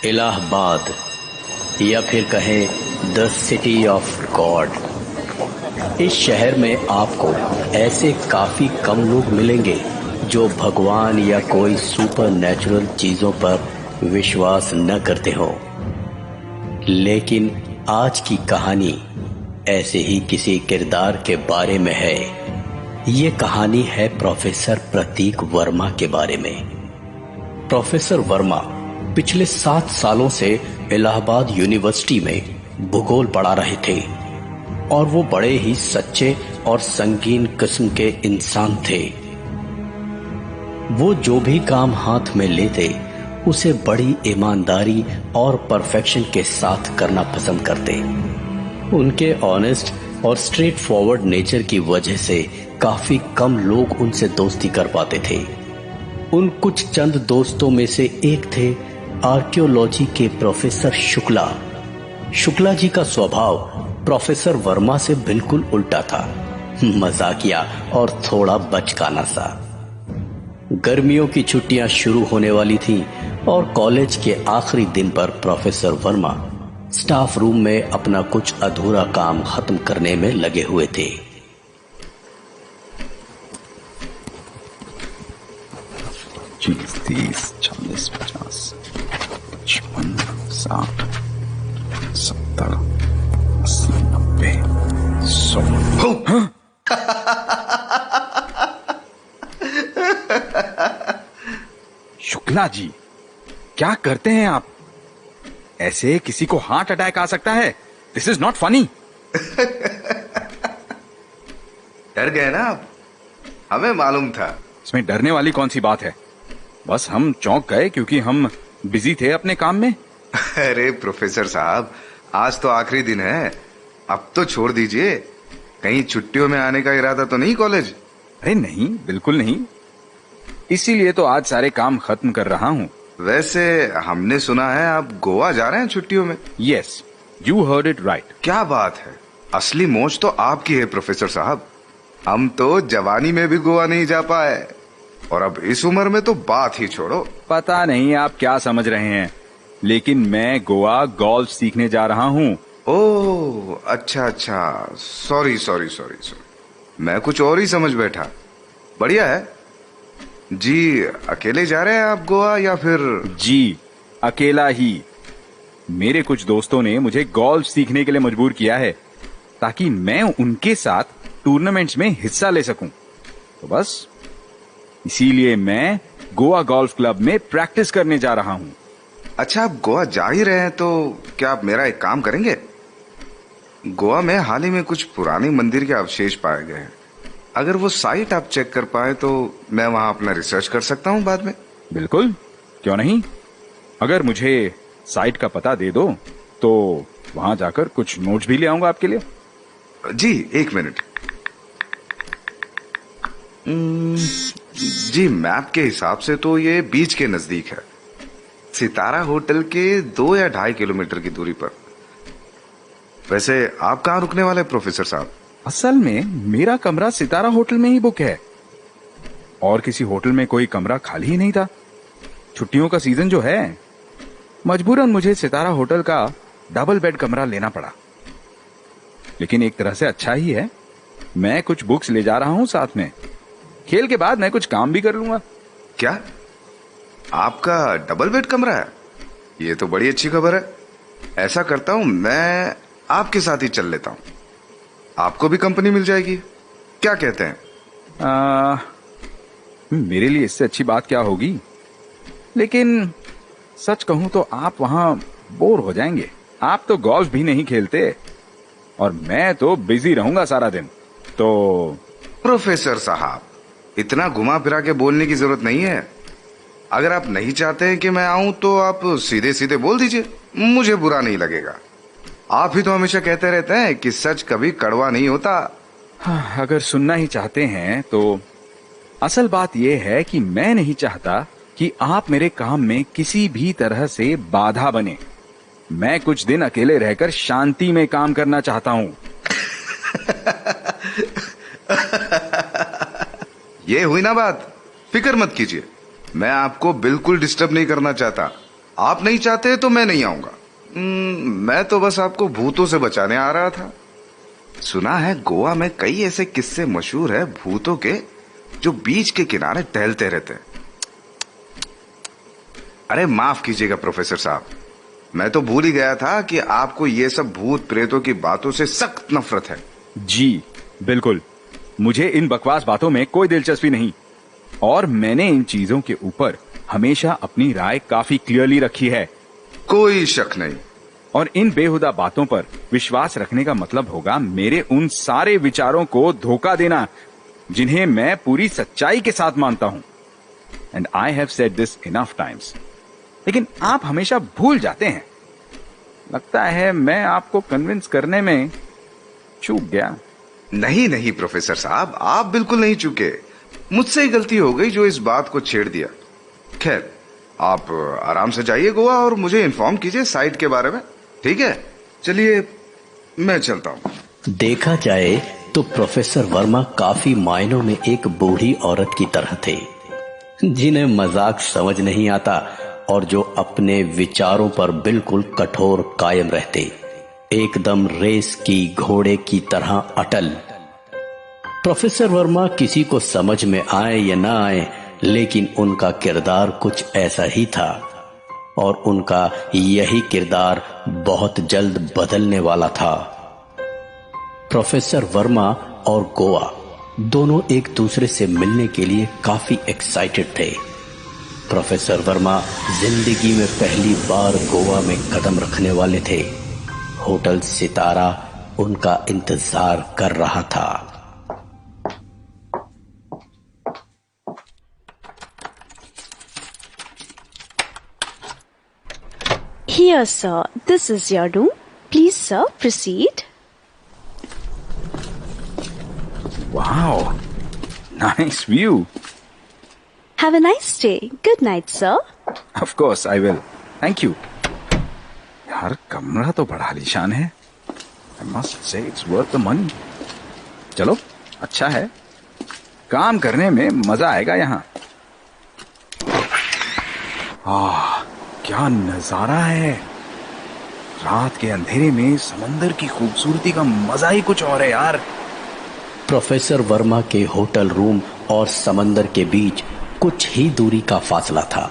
इलाहाबाद, या फिर कहें द सिटी ऑफ गॉड। इस शहर में आपको ऐसे काफी कम लोग मिलेंगे जो भगवान या कोई सुपर नेचुरल चीजों पर विश्वास न करते हो। लेकिन आज की कहानी ऐसे ही किसी किरदार के बारे में है। ये कहानी है प्रोफेसर प्रतीक वर्मा के बारे में। प्रोफेसर वर्मा पिछले 7 सालों से इलाहाबाद यूनिवर्सिटी में भूगोल पढ़ा रहे थे और वो बड़े ही सच्चे और संगीन किस्म के इंसान थे। वो जो भी काम हाथ में लेते उसे बड़ी ईमानदारी और परफेक्शन के साथ करना पसंद करते। उनके ऑनेस्ट और स्ट्रेट फॉरवर्ड नेचर की वजह से काफी कम लोग उनसे दोस्ती कर पाते थे। उन कुछ चंद दोस्तों में से एक थे आर्कियोलॉजी के प्रोफेसर शुक्ला। शुक्ला जी का स्वभाव प्रोफेसर वर्मा से बिल्कुल उल्टा था, मजाकिया और थोड़ा बचकाना सा। गर्मियों की छुट्टियां शुरू होने वाली थीं और कॉलेज के आखिरी दिन पर प्रोफेसर वर्मा स्टाफ रूम में अपना कुछ अधूरा काम खत्म करने में लगे हुए थे। 20, 30, 40, 50, 55, 60, 70, 80, 90, 100। शुक्ला जी, क्या करते हैं आप? ऐसे किसी को हार्ट अटैक आ सकता है। This is not funny. डर गए ना आप? हमें मालूम था। इसमें डरने वाली कौन सी बात है? बस हम चौंक गए क्योंकि हम बिजी थे अपने काम में। अरे प्रोफेसर साहब, आज तो आखिरी दिन है, अब तो छोड़ दीजिए। कहीं छुट्टियों में आने का इरादा तो नहीं कॉलेज? अरे नहीं, बिल्कुल नहीं। इसीलिए तो आज सारे काम खत्म कर रहा हूँ। वैसे हमने सुना है आप गोवा जा रहे हैं छुट्टियों में। Yes, you heard it right. क्या बात है, असली मौज तो आपकी है प्रोफेसर साहब। हम तो जवानी में भी गोवा नहीं जा पाए और अब इस उम्र में तो बात ही छोड़ो। पता नहीं आप क्या समझ रहे हैं, लेकिन मैं गोवा गोल्फ सीखने जा रहा हूँ। ओह अच्छा, सॉरी, मैं कुछ और ही समझ बैठा। बढ़िया है जी। अकेले जा रहे हैं आप गोवा या फिर? जी, अकेला ही। मेरे कुछ दोस्तों ने मुझे गोल्फ सीखने के लिए मजबूर किया है ताकि मैं उनके साथ टूर्नामेंट्स में हिस्सा ले सकूं। तो बस इसीलिए मैं गोवा गोल्फ क्लब में प्रैक्टिस करने जा रहा हूं। अच्छा, आप गोवा जा ही रहे हैं तो क्या आप मेरा एक काम करेंगे? गोवा में हाल ही में कुछ पुराने मंदिर के अवशेष पाए गए हैं। अगर वो साइट आप चेक कर पाए तो मैं वहां अपना रिसर्च कर सकता हूं बाद में। बिल्कुल, क्यों नहीं। अगर मुझे साइट का पता दे दो तो वहां जाकर कुछ नोट्स भी ले आऊंगा आपके लिए। जी, 1 मिनट। जी, मैप के हिसाब से तो ये बीच के नजदीक है, सितारा होटल के 2 या 2.5 किलोमीटर की दूरी पर। वैसे आप कहाँ रुकने वाले प्रोफेसर साहब? असल में मेरा कमरा सितारा होटल में ही बुक है और किसी होटल में कोई कमरा खाली ही नहीं था। छुट्टियों का सीजन जो है, मजबूरन मुझे सितारा होटल का डबल बेड कमरा लेना पड़ा। लेकिन एक तरह से अच्छा ही है, मैं कुछ बुक्स ले जा रहा हूं साथ में। खेल के बाद मैं कुछ काम भी कर लूंगा। क्या आपका डबल बेड कमरा है? ये तो बड़ी अच्छी खबर है। ऐसा करता हूं, मैं आपके साथ ही चल लेता हूं, आपको भी कंपनी मिल जाएगी। क्या कहते हैं? मेरे लिए इससे अच्छी बात क्या होगी। लेकिन सच कहूं तो आप वहां बोर हो जाएंगे। आप तो गोल्फ भी नहीं खेलते और मैं तो बिजी रहूंगा सारा दिन। तो प्रोफेसर साहब, इतना घुमा फिरा के बोलने की जरूरत नहीं है। अगर आप नहीं चाहते हैं कि मैं आऊं तो आप सीधे सीधे बोल दीजिए, मुझे बुरा नहीं लगेगा। आप ही तो हमेशा कहते रहते हैं कि सच कभी कड़वा नहीं होता। हाँ, अगर सुनना ही चाहते हैं तो असल बात यह है कि मैं नहीं चाहता कि आप मेरे काम में किसी भी तरह से बाधा बने। मैं कुछ दिन अकेले रहकर शांति में काम करना चाहता हूं। ये हुई ना बात। फिक्र मत कीजिए, मैं आपको बिल्कुल डिस्टर्ब नहीं करना चाहता। आप नहीं चाहते तो मैं नहीं आऊंगा। मैं तो बस आपको भूतों से बचाने आ रहा था। सुना है गोवा में कई ऐसे किस्से मशहूर है भूतों के जो बीच के किनारे टहलते रहते हैं। अरे माफ कीजिएगा प्रोफेसर साहब, मैं तो भूल ही गया था कि आपको ये सब भूत प्रेतों की बातों से सख्त नफरत है। जी बिल्कुल, मुझे इन बकवास बातों में कोई दिलचस्पी नहीं, और मैंने इन चीजों के ऊपर हमेशा अपनी राय काफी क्लियरली रखी है। कोई शक नहीं। और इन बेहुदा बातों पर विश्वास रखने का मतलब होगा मेरे उन सारे विचारों को धोखा देना जिन्हें मैं पूरी सच्चाई के साथ मानता हूं। And I have said this enough times, लेकिन आप हमेशा भूल जाते हैं। लगता है मैं आपको कन्विंस करने में चूक गया। नहीं नहीं प्रोफेसर साहब, आप बिल्कुल नहीं चूके। मुझसे ही गलती हो गई जो इस बात को छेड़ दिया। खैर, आप आराम से जाइए गोवा और मुझे इन्फॉर्म कीजिए साइट के बारे में, ठीक है? चलिए मैं चलता हूं। देखा जाए तो प्रोफेसर वर्मा काफी मायनों में एक बूढ़ी औरत की तरह थे, जिन्हें मजाक समझ नहीं आता और जो अपने विचारों पर बिल्कुल कठोर कायम रहते, एकदम रेस की घोड़े की तरह अटल। प्रोफेसर वर्मा किसी को समझ में आए या ना आए, लेकिन उनका किरदार कुछ ऐसा ही था, और उनका यही किरदार बहुत जल्द बदलने वाला था। प्रोफेसर वर्मा और गोवा दोनों एक दूसरे से मिलने के लिए काफी एक्साइटेड थे। प्रोफेसर वर्मा जिंदगी में पहली बार गोवा में कदम रखने वाले थे। होटल सितारा उनका इंतजार कर रहा था। Here, sir. This is your room. Please, sir, proceed. Wow, nice view. Have a nice day. Good night, sir. Of course I will. Thank you. यार कमरा तो बड़ा आलीशान है। I must say it's worth the money. चलो, अच्छा है, काम करने में मजा आएगा यहाँ। क्या नजारा है। रात के अंधेरे में समंदर की खूबसूरती का मजा ही कुछ और है यार। प्रोफेसर वर्मा के होटल रूम और समंदर के बीच कुछ ही दूरी का फासला था।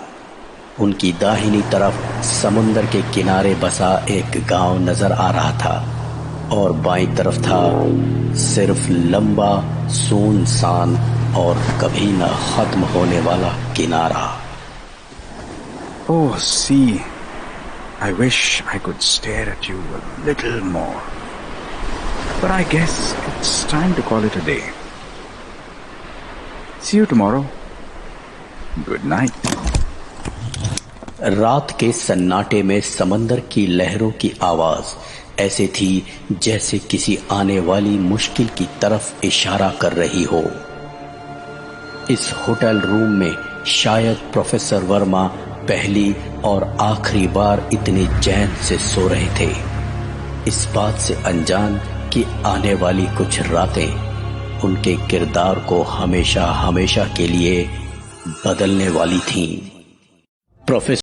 उनकी दाहिनी तरफ समुंदर के किनारे बसा एक गांव नजर आ रहा था, और बाईं तरफ था सिर्फ लंबा, सुनसान और कभी न खत्म होने वाला किनारा। Oh, see, I wish I could stare at you a little more. But I guess it's time to call it a day. See you tomorrow. Good night. रात के सन्नाटे में समंदर की लहरों की आवाज ऐसे थी जैसे किसी आने वाली मुश्किल की तरफ इशारा कर रही हो। इस होटल रूम में शायद प्रोफेसर वर्मा पहली और आखिरी बार इतने चैन से सो रहे थे, इस बात से अनजान कि आने वाली कुछ रातें उनके किरदार को हमेशा हमेशा के लिए बदलने वाली थीं। प्रोफेसर